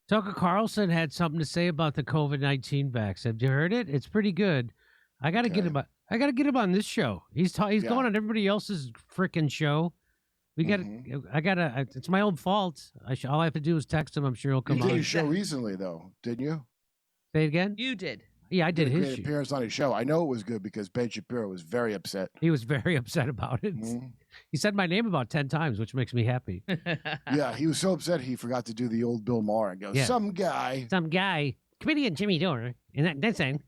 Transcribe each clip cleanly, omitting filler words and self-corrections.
Tucker Carlson had something to say about the COVID-19 vax. Have you heard it? It's pretty good. I got to get him. I got to get him on this show. He's going on everybody else's freaking show. We got. I got to. It's my own fault. All I have to do is text him. I'm sure he'll come on. You did his show recently, though, didn't you? Say it again. You did. Yeah, I did his great appearance on his show. I know it was good because Ben Shapiro was very upset. He was very upset about it. He said my name about 10 times, which makes me happy. Yeah, he was so upset he forgot to do the old Bill Maher and go, some guy, comedian Jimmy Dore, and that's it.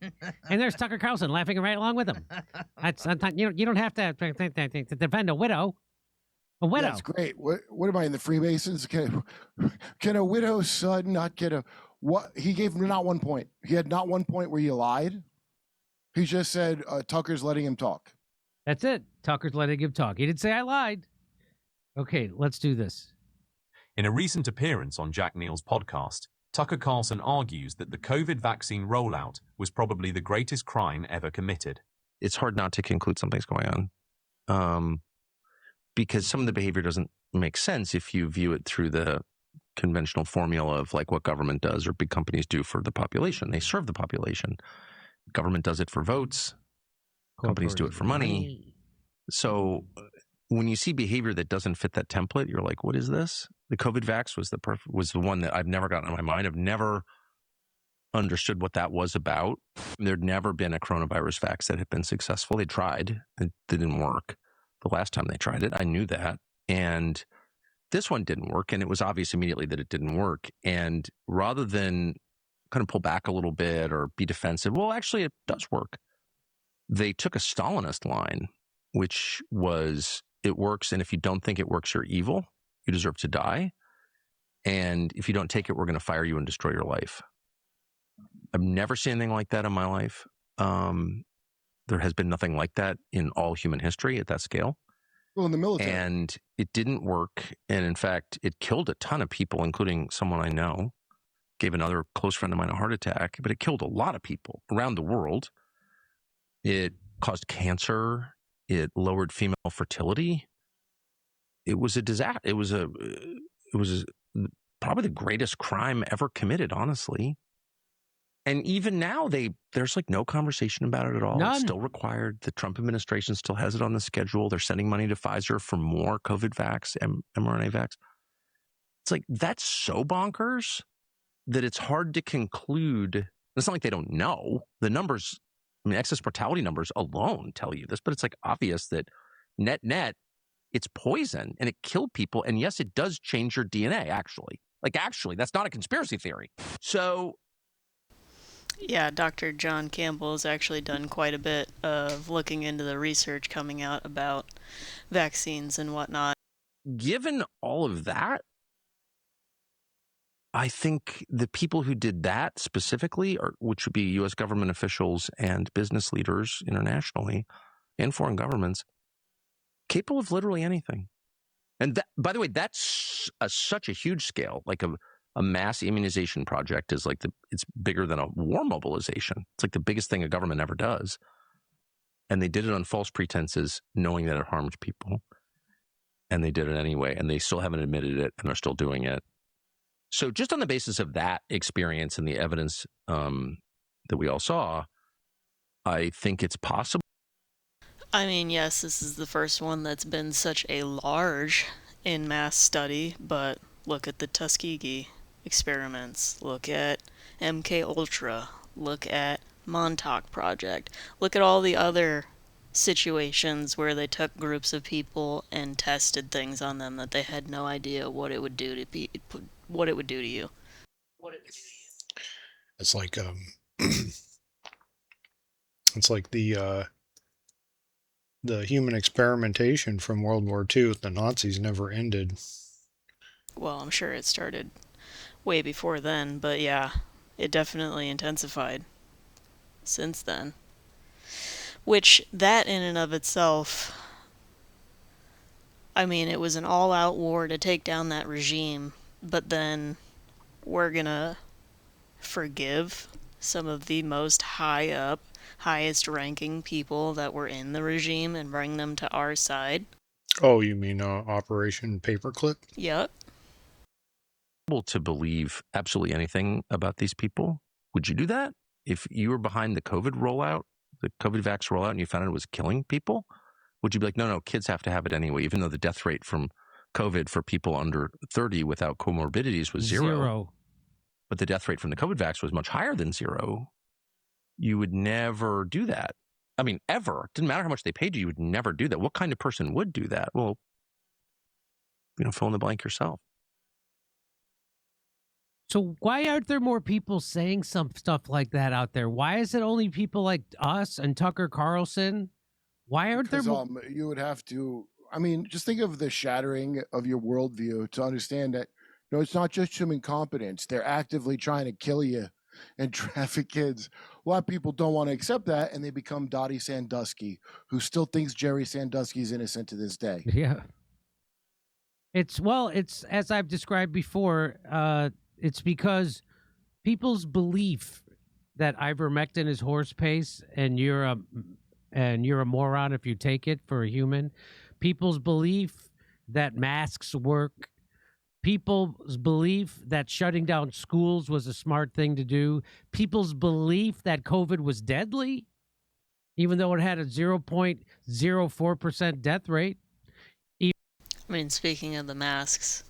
And there's Tucker Carlson laughing right along with him. That's you don't have to defend a widow. A widow. That's great. What am I in the Freemasons? Can a widow's son not get a what? He gave him not 1 point. He had not 1 point where he lied. He just said Tucker's letting him talk. That's it. Tucker's letting him talk. He didn't say I lied. Okay, let's do this. In a recent appearance on Jack Neal's podcast, Tucker Carlson argues that the COVID vaccine rollout was probably the greatest crime ever committed. It's hard not to conclude something's going on because some of the behavior doesn't make sense if you view it through the conventional formula of like what government does or big companies do for the population. They serve the population. Government does it for votes. Companies do it for money. So when you see behavior that doesn't fit that template, you're like, what is this? The COVID vax was the one that I've never gotten in my mind. I've never understood what that was about. There'd never been a coronavirus vax that had been successful. They tried. It didn't work. The last time they tried it, I knew that. And this one didn't work. And it was obvious immediately that it didn't work. And rather than kind of pull back a little bit or be defensive, well, actually, it does work. They took a Stalinist line, which was, it works, and if you don't think it works, you're evil. You deserve to die. And if you don't take it, we're going to fire you and destroy your life. I've never seen anything like that in my life. There has been nothing like that in all human history at that scale. Well, in the military. And it didn't work. And in fact, it killed a ton of people, including someone I know. Gave another close friend of mine a heart attack, but it killed a lot of people around the world. It caused cancer. It lowered female fertility. It was a disaster. It was probably the greatest crime ever committed, honestly. And even now, there's like no conversation about it at all. None. It's still required. The Trump administration still has it on the schedule. They're sending money to Pfizer for more COVID vax, mRNA vax. It's like, that's so bonkers that it's hard to conclude. It's not like they don't know. The numbers, I mean, excess mortality numbers alone tell you this, but it's like obvious that net, it's poison and it killed people. And yes, it does change your DNA, actually. Like, actually, that's not a conspiracy theory. So... Yeah, Dr. John Campbell has actually done quite a bit of looking into the research coming out about vaccines and whatnot. Given all of that, I think the people who did that specifically, which would be U.S. government officials and business leaders internationally and foreign governments, capable of literally anything. And that, by the way, that's such a huge scale, like a mass immunization project is like it's bigger than a war mobilization. It's like the biggest thing a government ever does. And they did it on false pretenses, knowing that it harmed people. And they did it anyway. And they still haven't admitted it, and they're still doing it. So just on the basis of that experience and the evidence that we all saw, I think it's possible. I mean, yes, this is the first one that's been such a large in mass study, but look at the Tuskegee experiments, look at MK Ultra, look at Montauk Project, look at all the other situations where they took groups of people and tested things on them that they had no idea what it would do to you. It's like it's like the human experimentation from World War II with the Nazis never ended. Well, I'm sure it started way before then, but yeah, it definitely intensified since then. Which, that in and of itself, I mean, it was an all-out war to take down that regime, but then we're gonna forgive some of the most highest-ranking people that were in the regime and bring them to our side. Oh, you mean Operation Paperclip? Yep. to believe absolutely anything about these people. Would you do that if you were behind the COVID rollout, the COVID vax rollout, and you found out it was killing people? Would you be like, no, kids have to have it anyway, even though the death rate from COVID for people under 30 without comorbidities was zero, but the death rate from the COVID vax was much higher than zero? You would never do that. I mean, ever. Didn't matter how much they paid you, you would never do that. What kind of person would do that? Well, fill in the blank yourself. So why aren't there more people saying some stuff like that out there? Why is it only people like us and Tucker Carlson? Why aren't there more? You would have to, I mean, just think of the shattering of your worldview to understand that, it's not just human competence. They're actively trying to kill you and traffic kids. A lot of people don't want to accept that, and they become Dottie Sandusky, who still thinks Jerry Sandusky is innocent to this day. Yeah. It's as I've described before, it's because people's belief that ivermectin is horse pace and you're a moron if you take it for a human. People's belief that masks work. People's belief that shutting down schools was a smart thing to do. People's belief that COVID was deadly, even though it had a 0.04% death rate. I mean, speaking of the masks,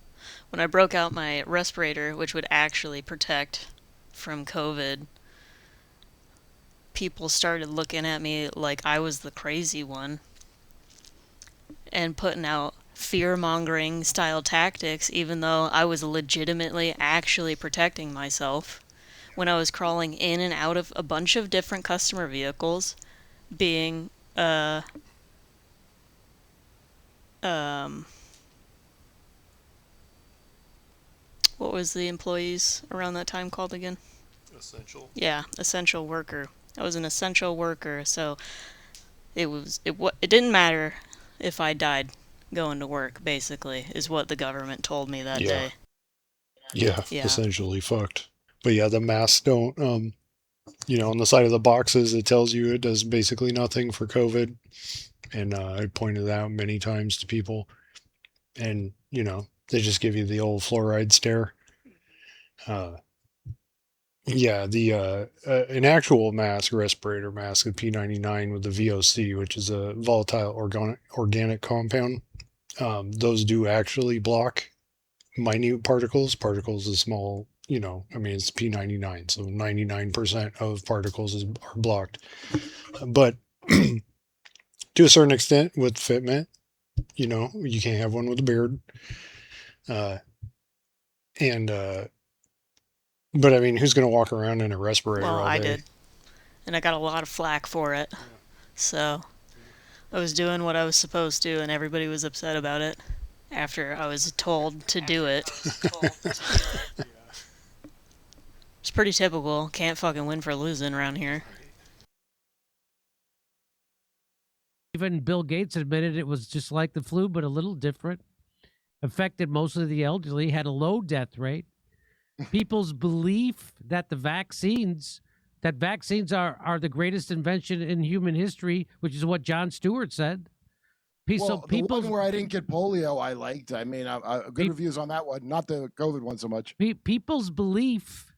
when I broke out my respirator, which would actually protect from COVID, people started looking at me like I was the crazy one and putting out fear-mongering style tactics, even though I was legitimately actually protecting myself when I was crawling in and out of a bunch of different customer vehicles, being what was the employees around that time called again? Essential. Yeah, essential worker. I was an essential worker, so it didn't matter if I died going to work, basically, is what the government told me that day. Yeah, essentially fucked. But yeah, the masks don't, on the side of the boxes, it tells you it does basically nothing for COVID. And I pointed that out many times to people. And, they just give you the old fluoride stare. An actual mask, respirator mask, a P99 with the VOC, which is a volatile organic compound, those do actually block minute particles. Particles is small, it's P99, so 99% of particles are blocked. But to a certain extent with fitment, you can't have one with a beard. But I mean, who's going to walk around in a respirator all day? Well, I did. And I got a lot of flack for it. Yeah. So I was doing what I was supposed to, and everybody was upset about it after I was told to do it. It's pretty typical. Can't fucking win for losing around here. Even Bill Gates admitted it was just like the flu, but a little different. Affected mostly the elderly, had a low death rate. People's belief that vaccines are the greatest invention in human history, which is what Jon Stewart said. The one where I didn't get polio, I liked. I mean, good reviews on that one, not the COVID one so much. People's belief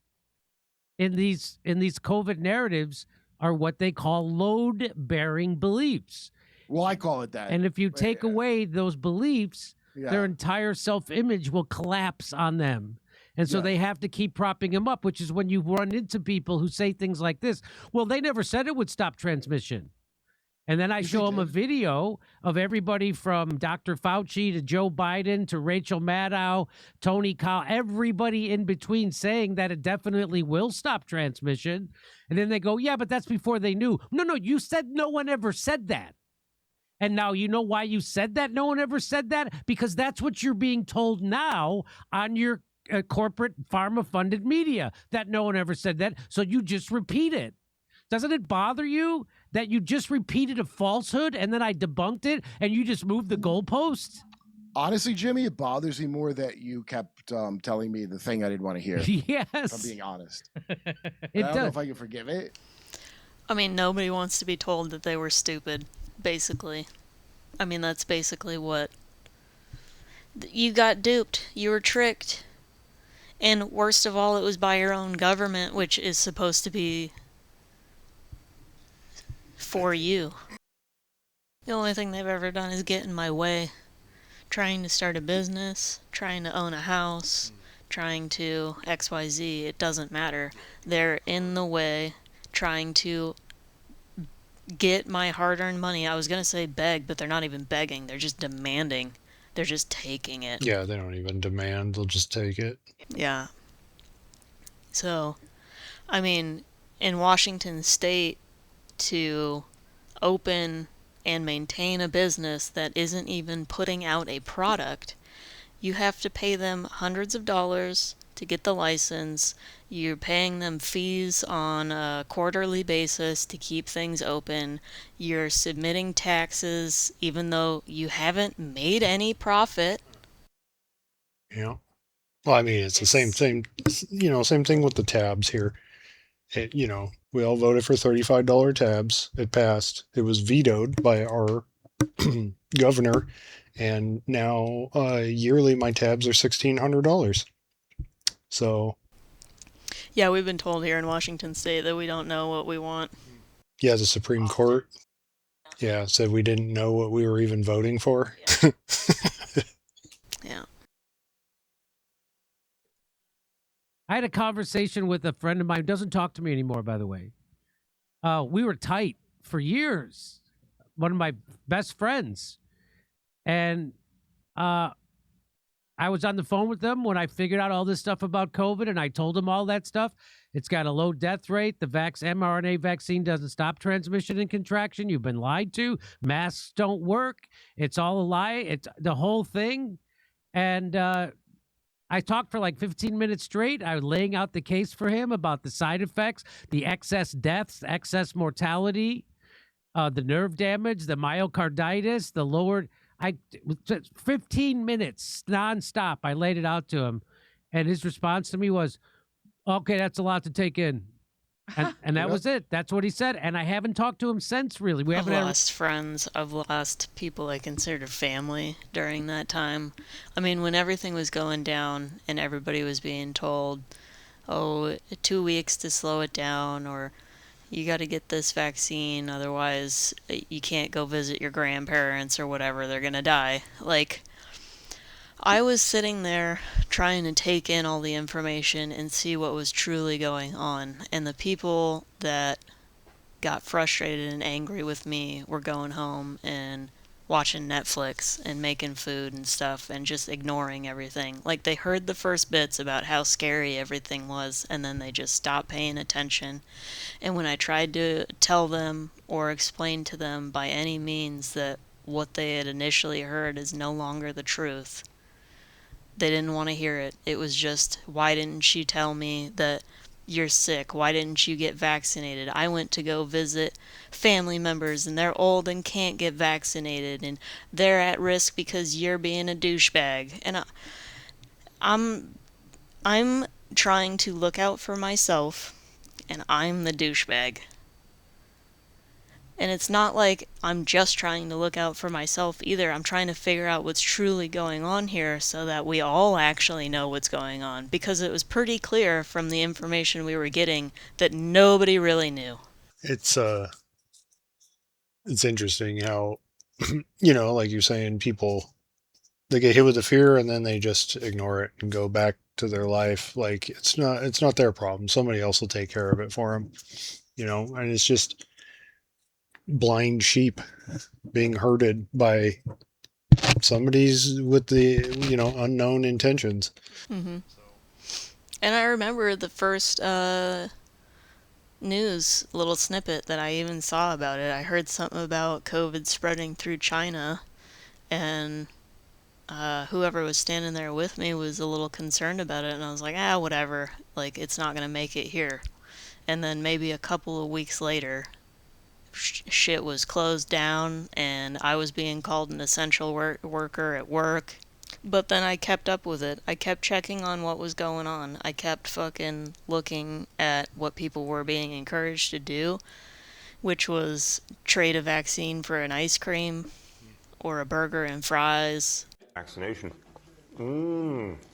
in these COVID narratives are what they call load-bearing beliefs. Well, I call it that. And if you take away those beliefs, their entire self-image will collapse on them. And so they have to keep propping them up, which is when you run into people who say things like this. Well, they never said it would stop transmission. And then I show them a video of everybody from Dr. Fauci to Joe Biden to Rachel Maddow, Tony Khan, everybody in between saying that it definitely will stop transmission. And then they go, yeah, but that's before they knew. No, you said no one ever said that. And now you know why you said that no one ever said that? Because that's what you're being told now on your corporate pharma-funded media, that no one ever said that, so you just repeat it. Doesn't it bother you that you just repeated a falsehood and then I debunked it and you just moved the goalpost? Honestly, Jimmy, it bothers me more that you kept telling me the thing I didn't want to hear. Yes. If I'm being honest. I don't know if I can forgive it. I mean, nobody wants to be told that they were stupid, basically. I mean, that's basically what... You got duped. You were tricked. And worst of all, it was by your own government, which is supposed to be for you. The only thing they've ever done is get in my way. Trying to start a business, trying to own a house, trying to XYZ, it doesn't matter. They're in the way, trying to get my hard-earned money. I was going to say beg, but they're not even begging. They're just demanding. They're just taking it. Yeah, they don't even demand. They'll just take it. Yeah. So, I mean, in Washington State, to open and maintain a business that isn't even putting out a product, you have to pay them hundreds of dollars to get the license. You're paying them fees on a quarterly basis to keep things open. You're submitting taxes even though you haven't made any profit. Yeah. Well, I mean, it's the same thing, same thing with the tabs here. We all voted for $35 tabs. It passed. It was vetoed by our governor. And now yearly my tabs are $1,600. So Yeah, we've been told here in Washington State that we don't know what we want. yeah, the Supreme Court, said we didn't know what we were even voting for. Yeah. I had a conversation with a friend of mine who doesn't talk to me anymore, by the way. We were tight for years. One of my best friends. And I was on the phone with them when I figured out all this stuff about COVID, and I told him all that stuff. It's got a low death rate. The mRNA vaccine doesn't stop transmission and contraction. You've been lied to. Masks don't work. It's all a lie. It's the whole thing. And I talked for like 15 minutes straight. I was laying out the case for him about the side effects, the excess deaths, excess mortality, the nerve damage, the myocarditis, the lowered. 15 minutes nonstop. I laid it out to him, and his response to me was, "Okay, that's a lot to take in," and that was it. That's what he said, and I haven't talked to him since. Really, we haven't. I've lost friends. I've lost people I considered family during that time. I mean, when everything was going down and everybody was being told, "Oh, 2 weeks to slow it down," or "You got to get this vaccine, otherwise you can't go visit your grandparents or whatever, they're gonna die." Like, I was sitting there trying to take in all the information and see what was truly going on, and the people that got frustrated and angry with me were going home and watching Netflix and making food and stuff and just ignoring everything. Like, they heard the first bits about how scary everything was, and then they just stopped paying attention. And when I tried to tell them or explain to them by any means that what they had initially heard is no longer the truth, they didn't want to hear it. It was just, "Why didn't you tell me that you're sick? Why didn't you get vaccinated? I went to go visit family members and they're old and can't get vaccinated, and they're at risk because you're being a douchebag." And I'm trying to look out for myself, and I'm the douchebag. And it's not like I'm just trying to look out for myself either. I'm trying to figure out what's truly going on here so that we all actually know what's going on. Because it was pretty clear from the information we were getting that nobody really knew. It's interesting how, like you're saying, people, they get hit with the fear and then they just ignore it and go back to their life. Like, it's not their problem. Somebody else will take care of it for them, and it's just blind sheep being herded by somebody's with the unknown intentions. Mm-hmm. And I remember the first news little snippet that I even saw about it. I heard something about COVID spreading through China, and whoever was standing there with me was a little concerned about it, and I was like, whatever, like, it's not gonna make it here. And then maybe a couple of weeks later, shit was closed down and I was being called an essential worker at work. But then I kept up with it. I kept checking on what was going on. I kept fucking looking at what people were being encouraged to do, which was trade a vaccine for an ice cream or a burger and fries. Vaccination.